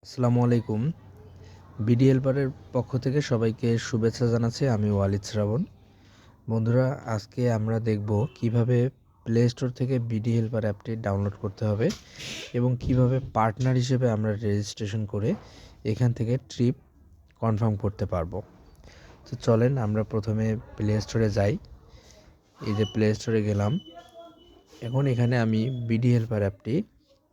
আসসালামু আলাইকুম। বিডি হেল্পারের পক্ষ থেকে সবাইকে শুভেচ্ছা জানাচ্ছি। আমি ওয়ালিদ শ্রাবণ। বন্ধুরা, আজকে আমরা দেখব কিভাবে প্লে স্টোর থেকে বিডি হেল্পার অ্যাপটি ডাউনলোড করতে হবে এবং কিভাবে পার্টনার হিসেবে আমরা রেজিস্ট্রেশন করে এখান থেকে ট্রিপ কনফার্ম করতে পারবো। তো চলেন আমরা প্রথমে প্লে স্টোরে যাই। এই যে প্লে স্টোরে গেলাম। এখন এখানে আমি বিডি হেল্পার অ্যাপটি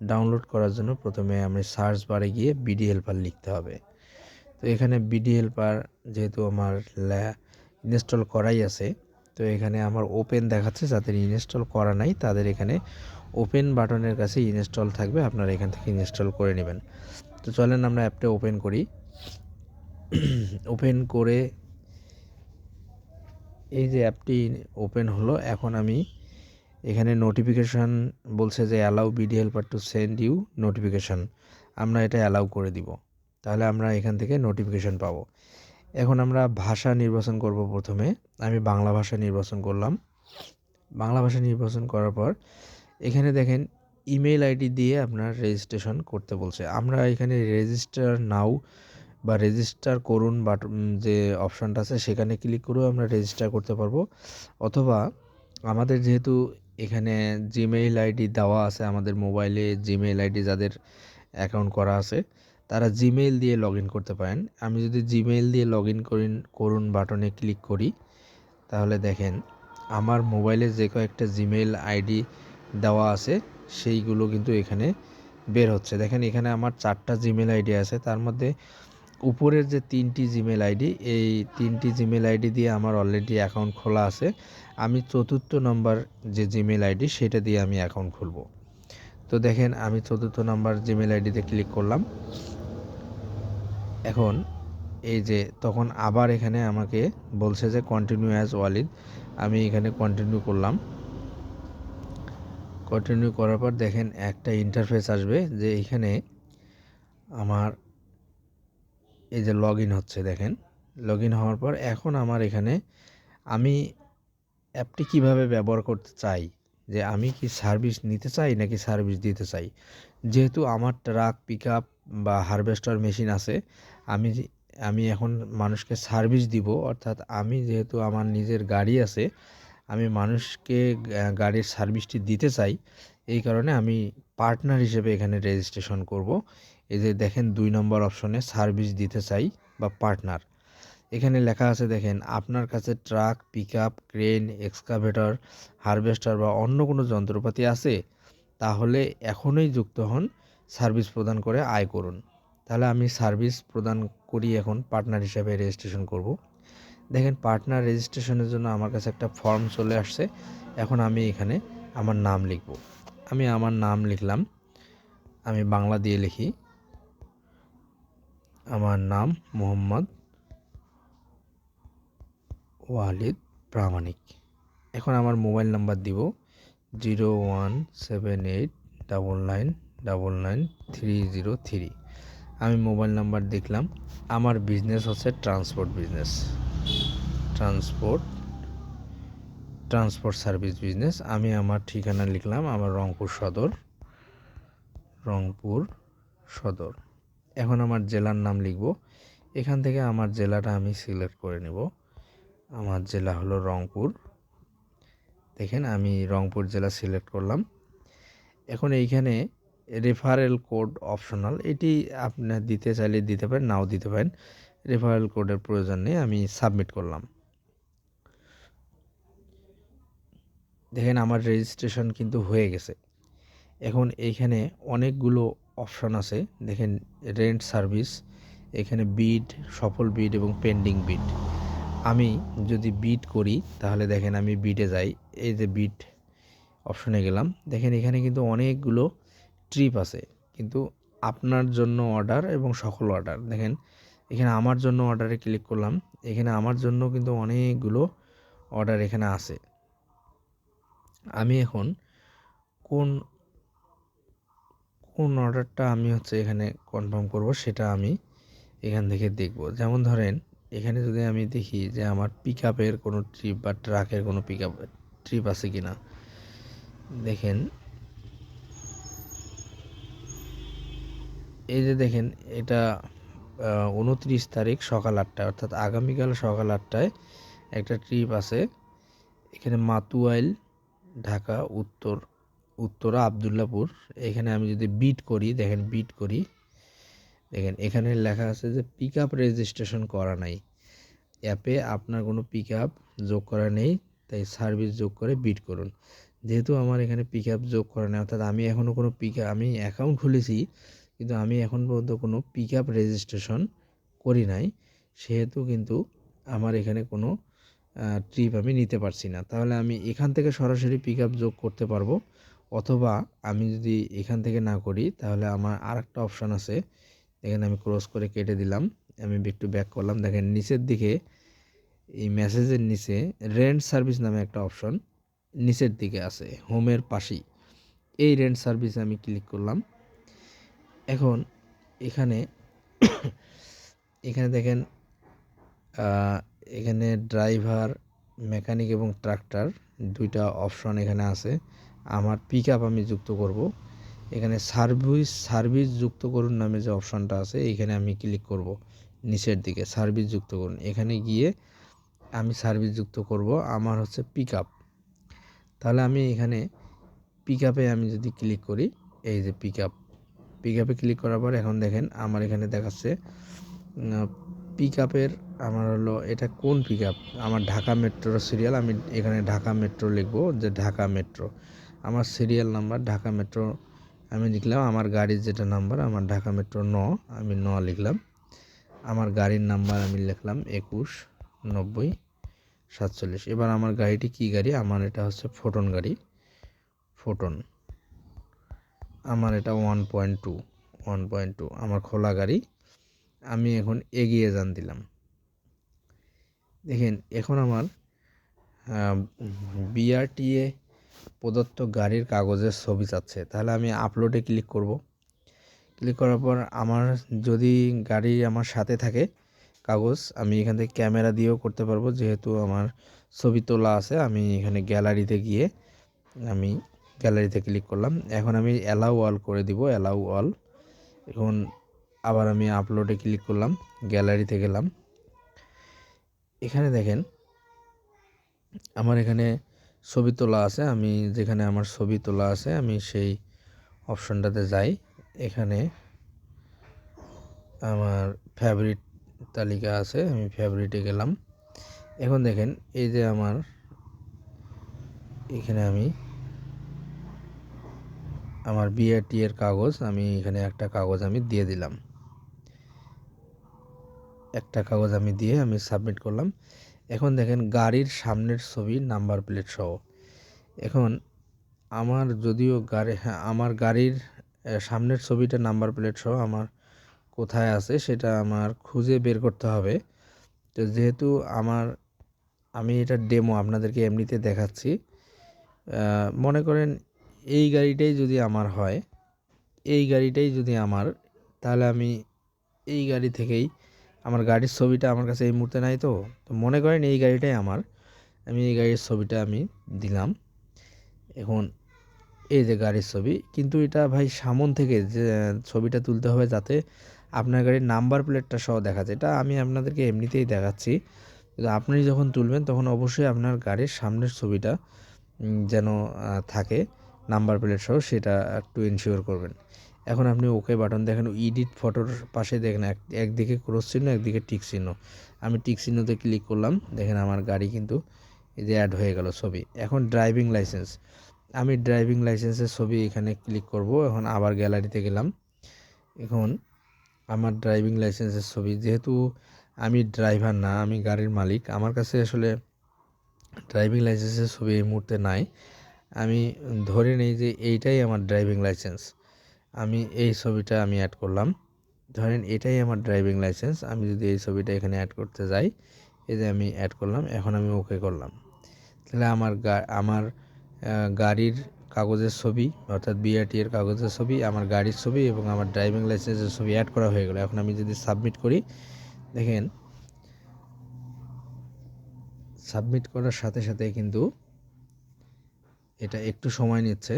ডাউনলোড করার জন্য প্রথমে আমি সার্চ বারে গিয়ে বিডি হেল্পার লিখতে হবে। তো এখানে বিডি হেল্পার যেহেতু আমার ইনস্টল করাই আছে, তো এখানে আমার ওপেন দেখাচ্ছে। যাদের ইনস্টল করা নাই তাদের এখানে ওপেন বাটনের কাছে ইনস্টল থাকবে, আপনারা এখান থেকে ইনস্টল করে নেবেন। তো চলেন আমরা অ্যাপটা ওপেন করি। ওপেন করে এই যে অ্যাপটি ওপেন হলো, এখন আমি এখানে নোটিফিকেশান বলছে যে allow BD helper to send you notification, আমরা এটা অ্যালাউ করে দিব। তাহলে আমরা এখান থেকে নোটিফিকেশান পাবো। এখন আমরা ভাষা নির্বাচন করব। প্রথমে আমি বাংলা ভাষা নির্বাচন করলাম। বাংলা ভাষা নির্বাচন করার পর এখানে দেখেন ইমেল আইডি দিয়ে আপনার রেজিস্ট্রেশন করতে বলছে। আমরা এখানে রেজিস্টার নাও বা রেজিস্টার করুন যে অপশানটা আছে সেখানে ক্লিক করেও আমরা রেজিস্টার করতে পারবো। অথবা আমাদের যেহেতু এখানে জিমেইল আইডি দেওয়া আছে, আমাদের মোবাইলে জিমেইল আইডি যাদের অ্যাকাউন্ট করা আছে তারা জিমেইল দিয়ে লগ ইন করতে পারেন। আমি যদি জিমেইল দিয়ে লগ ইন করুন বাটনে ক্লিক করি, তাহলে দেখেন আমার মোবাইলে যে কয়েকটা জিমেইল আইডি দেওয়া আছে সেইগুলো কিন্তু এখানে বের হচ্ছে। দেখেন এখানে আমার 4টা জিমেইল আইডি আছে, তার মধ্যে উপরের যে 3টি জিমেইল আইডি, এই 3টি জিমেইল আইডি দিয়ে আমার অলরেডি অ্যাকাউন্ট খোলা আছে। আমি 4র্থ নম্বর যে জিমেইল আইডি সেটা দিয়ে আমি অ্যাকাউন্ট খুলব। তো দেখেন আমি 4র্থ নম্বর জিমেইল আইডিতে ক্লিক করলাম। এখন এই যে তখন আবার এখানে আমাকে বলছে যে কন্টিনিউ অ্যাজ ওয়ালিদ, আমি এখানে কন্টিনিউ করলাম। কন্টিনিউ করার পর দেখেন একটা ইন্টারফেস আসবে যে এখানে আমার এই যে লগ ইন হচ্ছে। দেখেন লগ ইন হওয়ার পর এখন আমার এখানে আমি অ্যাপটি কিভাবে ব্যবহার করতে চাই, যে আমি কি সার্ভিস নিতে চাই নাকি সার্ভিস দিতে চাই। যেহেতু আমার ট্রাক পিকআপ বা হারভেস্টার মেশিন আছে, আমি আমি এখন মানুষকে সার্ভিস দিব। অর্থাৎ আমি যেহেতু আমার নিজের গাড়ি আছে, আমি মানুষকে গাড়ির সার্ভিসটি দিতে চাই। এই কারণে আমি পার্টনার হিসেবে এখানে রেজিস্ট্রেশন করব। এই যে দেখেন 2 নম্বর অপশনে সার্ভিস দিতে চাই বা পার্টনার, এখানে লেখা আছে দেখেন আপনার কাছে truck pickup crane excavator harvester বা অন্য কোনো যন্ত্রপাতি আছে, তাহলে এখনই যুক্ত হন, সার্ভিস প্রদান করে আয় করুন। তাহলে আমি সার্ভিস প্রদান করি, এখন পার্টনার হিসেবে রেজিস্ট্রেশন করব। দেখেন পার্টনার রেজিস্ট্রেশনের জন্য আমার কাছে একটা ফর্ম চলে আসছে। এখন আমি এখানে আমার নাম লিখব। আমি আমার নাম লিখলাম, আমি বাংলা দিয়ে লিখি। আমার নাম মোহাম্মদ ওয়ালিদ প্রামাণিক। এখন আমার মোবাইল নাম্বার দিব 01789999303। আমি মোবাইল নাম্বার দেখলাম। আমার বিজনেস হচ্ছে transport business, transport service business. আমি আমার ঠিকানা লিখলাম, আমার রংপুর সদর। এখন আমার জেলার নাম লিখব। এখান থেকে আমার জেলাটা আমি সিলেক্ট করে নেব। আমার জেলা হলো রংপুর। দেখেন আমি রংপুর জেলা সিলেক্ট করলাম। এখন এইখানে রেফারেল কোড অপশনাল, এটি আপনার দিতে চাইলে দিতে পারেন, নাও দিতে পারেন। রেফারেল কোডের প্রয়োজন নেই, আমি সাবমিট করলাম। দেখেন আমার রেজিস্ট্রেশন কিন্তু হয়ে গেছে। এখন এইখানে অনেকগুলো অপশন আছে। দেখেন রেন্ট সার্ভিস, এখানে বিড, সফল বিড এবং পেন্ডিং বিড। আমি যদি বিড করি তাহলে দেখেন আমি বিডে যাই। এই যে বিড অপশনে গেলাম, দেখেন এখানে কিন্তু অনেকগুলো ট্রিপ আছে, কিন্তু আপনার জন্য অর্ডার এবং সকল অর্ডার। দেখেন এখানে আমার জন্য অর্ডারে ক্লিক করলাম, এখানে আমার জন্য কিন্তু অনেকগুলো অর্ডার এখানে আছে। আমি এখন কোন কোন অর্ডারটা আমি এখানে কনফার্ম করব সেটা আমি এখান থেকে দেখব। যেমন ধরেন এখানে যদি আমি দেখি যে আমার পিকআপের কোনো ট্রিপ বা ট্রাকের কোনো পিকআপ ট্রিপ আছে কিনা। দেখেন এই যে দেখেন এটা 29 তারিখ সকাল 8টায়, অর্থাৎ আগামীকাল সকাল 8টায় একটা ট্রিপ আছে। এখানে মাতুয়াইল, ঢাকা, উত্তরা আবদুল্লাপুর। এখানে আমি যদি বিট করি, দেখেন বিট করি, দেখেন এখানে লেখা আছে যে পিক আপ রেজিস্ট্রেশন করা নাই, অ্যাপে আপনার কোনো পিক আপ যোগ করা নেই, তাই সার্ভিস যোগ করে বিট করুন। যেহেতু আমার এখানে পিক আপ যোগ করা নেই, অর্থাৎ আমি এখনও কোনো আমি অ্যাকাউন্ট খুলেছি কিন্তু আমি এখন পর্যন্ত কোনো পিক আপ রেজিস্ট্রেশন করি নাই, সেহেতু কিন্তু আমার এখানে কোনো ট্রিপ আমি নিতে পারছি না। তাহলে আমি এখান থেকে সরাসরি পিক আপ যোগ করতে পারবো, অথবা আমি যদি এখান থেকে না করি তাহলে আমার আরেকটা অপশান আছে। এখানে আমি ক্রস করে কেটে দিলাম, আমি একটু ব্যাক করলাম, দেখেন নিচের দিকে এই মেসেজের নিচে রেন্ট সার্ভিস নামে একটা অপশন নিচের দিকে আছে, হোমের পাশেই। এই রেন্ট সার্ভিসে আমি ক্লিক করলাম। এখন এখানে এখানে দেখেন এখানে ড্রাইভার, মেকানিক এবং ট্রাক্টর দুইটা অপশন এখানে আছে। আমার পিক আপ আমি যুক্ত করব। এখানে সার্ভিস যুক্ত করুন নামে যে অপশনটা আছে, এখানে আমি ক্লিক করব। নিচের দিকে সার্ভিস যুক্ত করুন, এখানে গিয়ে আমি সার্ভিস যুক্ত করব আমার হচ্ছে পিক আপ। তাহলে আমি এখানে পিক আপে আমি যদি ক্লিক করি, এই যে পিক আপে ক্লিক করার পর এখন দেখেন আমার এখানে দেখাচ্ছে পিক আপের আমার হলো এটা কোন পিক আপ, আমার ঢাকা মেট্রোর সিরিয়াল। আমি এখানে ঢাকা মেট্রো লিখবো, যে ঢাকা মেট্রো আমার সিরিয়াল নাম্বার, ঢাকা মেট্রো আমি লিখলাম। আমার গাড়ির যেটা নাম্বার, আমার ঢাকা মেট্রো 9, আমি 9 লিখলাম। আমার গাড়ির নাম্বার আমি লিখলাম 219047। এবার আমার গাড়িটি কি গাড়ি, আমার এটা হচ্ছে ফোটন গাড়ি, ফোটন। আমার এটা 1.2 আমার খোলা গাড়ি। আমি এখন এগিয়ে যান দিলাম। দেখেন এখন আমার বিআরটিএ প্রদত্ত গাড়ির কাগজের ছবি চাচ্ছে। তাহলে আমি আপলোডে ক্লিক করব। ক্লিক করার পর আমার যদি গাড়ি আমার সাথে থাকে কাগজ, আমি এখান থেকে ক্যামেরা দিয়েও করতে পারবো, যেহেতু আমার ছবি তোলা আছে। আমি এখানে গ্যালারিতে গিয়ে আমি গ্যালারিতে ক্লিক করলাম। এখন আমি অ্যালাউ অল করে দিব, অ্যালাউ অল। এখন আবার আমি আপলোডে ক্লিক করলাম, গ্যালারিতে গেলাম। এখানে দেখেন আমার এখানে ছবি তোলা আছে, আমি যেখানে আমার ছবি তোলা আছে আমি সেই অপশনটাতে যাই। এখানে আমার ফেভারিট তালিকা আছে, আমি ফেভারিটে গেলাম। এখন দেখেন এই যে আমার এখানে আমার বিআরটি এর কাগজ, আমি এখানে একটা কাগজ আমি দিয়ে দিলাম, একটা কাগজ আমি দিয়ে আমি সাবমিট করলাম। এখন দেখেন গাড়ির সামনের ছবি নাম্বার প্লেট সহ। এখন আমার যদিও আমার গাড়ির সামনের ছবিটা নাম্বার প্লেট সহ আমার কোথায় আছে সেটা আমার খুঁজে বের করতে হবে। তো যেহেতু আমি এটা ডেমো আপনাদেরকে এমনিতে দেখাচ্ছি। মনে করেন এই গাড়িটাই যদি আমার হয়, তাহলে আমি এই গাড়ি থেকেই, আমার গাড়ির ছবিটা আমার কাছে এই মুহূর্তে নাই, তো মনে করেন এই গাড়িটাই আমার, আমি এই গাড়ির ছবিটা আমি দিলাম। এখন এই যে গাড়ির ছবি, কিন্তু এটা ভাই সামন থেকে যে ছবিটা তুলতে হবে যাতে আপনার গাড়ির নাম্বার প্লেটটা সহ দেখা যায়। এটা আমি আপনাদেরকে এমনিতেই দেখাচ্ছি, কিন্তু আপনি যখন তুলবেন তখন অবশ্যই আপনার গাড়ির সামনের ছবিটা যেন থাকে নাম্বার প্লেট সহ, সেটা একটু এনশিওর করবেন। এখন আপনি ওকে বাটন দেখেন, এডিট ফটোর পাশে দেখেন একদিকে ক্রস চিহ্ন, একদিকে টিক চিহ্ন। আমি টিক চিহ্নতে ক্লিক করলাম, দেখেন আমার গাড়ি কিন্তু এই যে অ্যাড হয়ে গেল ছবি। এখন ড্রাইভিং লাইসেন্স, আমি ড্রাইভিং লাইসেন্সের ছবি এখানে ক্লিক করব। এখন আবার গ্যালারিতে গেলাম। এখন আমার ড্রাইভিং লাইসেন্সের ছবি, যেহেতু আমি ড্রাইভার না, আমি গাড়ির মালিক, আমার কাছে আসলে ড্রাইভিং লাইসেন্সের ছবি এই মুহূর্তে নাই। আমি ধরে নেই যে এইটাই আমার ড্রাইভিং লাইসেন্স, আমি এই ছবিটা আমি অ্যাড করলাম। ধরেন এটাই আমার ড্রাইভিং লাইসেন্স, আমি যদি এই ছবিটা এখানে অ্যাড করতে যাই, এই যে আমি অ্যাড করলাম, এখন আমি ওকে করলাম। তাহলে আমার গাড়ির কাগজের ছবি, অর্থাৎ বিআরটি এর কাগজের ছবি, আমার গাড়ির ছবি এবং আমার ড্রাইভিং লাইসেন্সের ছবি অ্যাড করা হয়ে গেল। এখন আমি যদি সাবমিট করি, দেখেন সাবমিট করার সাথে সাথে কিন্তু এটা একটু সময় নিচ্ছে,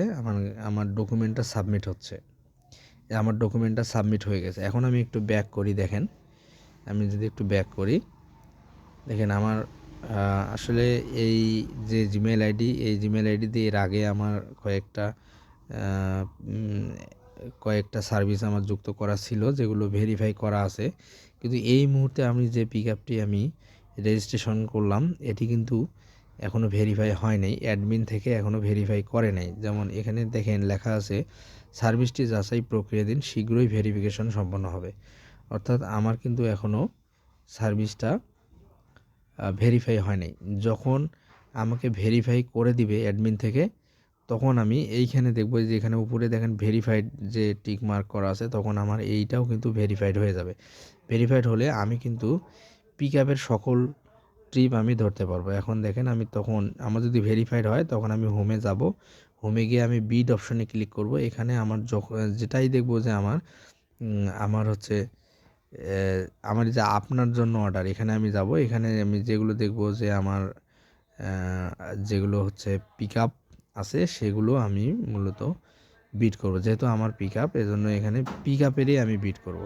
আমার ডকুমেন্টটা সাবমিট হচ্ছে। আমার ডকুমেন্টটা সাবমিট হয়ে গেছে। এখন আমি একটু ব্যাক করি, দেখেন আমি যদি একটু ব্যাক করি, দেখেন আমার আসলে এই যে জিমেল আইডি, এই জিমেল আইডি দিয়ে এর আগে আমার কয়েকটা সার্ভিস আমার যুক্ত করা ছিল, যেগুলো ভেরিফাই করা আছে। কিন্তু এই মুহূর্তে আমি যে পিক আপটি আমি রেজিস্ট্রেশন করলাম, এটি কিন্তু এখনও ভেরিফাই হয় নাই, অ্যাডমিন থেকে এখনও ভেরিফাই করে নাই। যেমন এখানে দেখেন লেখা আছে, সার্ভিসটি যাচাই প্রক্রিয়াধীন, শীঘ্রই ভেরিফিকেশন সম্পন্ন হবে। অর্থাৎ আমার কিন্তু এখনও সার্ভিসটা ভেরিফাই হয় নাই। যখন আমাকে ভেরিফাই করে দিবে অ্যাডমিন থেকে, তখন আমি এইখানে দেখবো যে এখানে উপরে দেখেন ভেরিফাইড যে টিক মার্ক করা আছে, তখন আমার এইটাও কিন্তু ভেরিফাইড হয়ে যাবে। ভেরিফাইড হলে আমি কিন্তু পিক আপের সকল ট্রিপ আমি ধরতে পারবো। এখন দেখেন আমি তখন আমার যদি ভেরিফাইড হয়, তখন আমি হোমে যাব। হোমে গিয়ে আমি বিড অপশনে ক্লিক করব। এখানে আমার যেটাই দেখবো যে আমার হচ্ছে আমার যে আপনার জন্য অর্ডার, এখানে আমি যাব। এখানে আমি যেগুলো দেখব যে আমার যেগুলো হচ্ছে পিক আপ আছে, সেগুলো আমি মূলত বিড করব। যেহেতু আমার পিক আপ, এজন্য এখানে পিক আপেরই আমি বিড করব।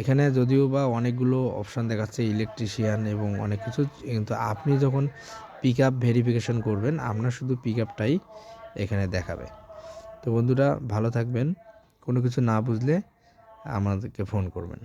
এখানে যদিও বা অনেকগুলো অপশান দেখাচ্ছে, ইলেকট্রিশিয়ান এবং অনেক কিছু, কিন্তু আপনি যখন পিক আপ ভেরিফিকেশন করবেন, আপনার শুধু পিক আপটাই এখানে দেখাবে। তো বন্ধুরা, ভালো থাকবেন। কোনো কিছু না বুঝলে আমাদেরকে ফোন করবেন।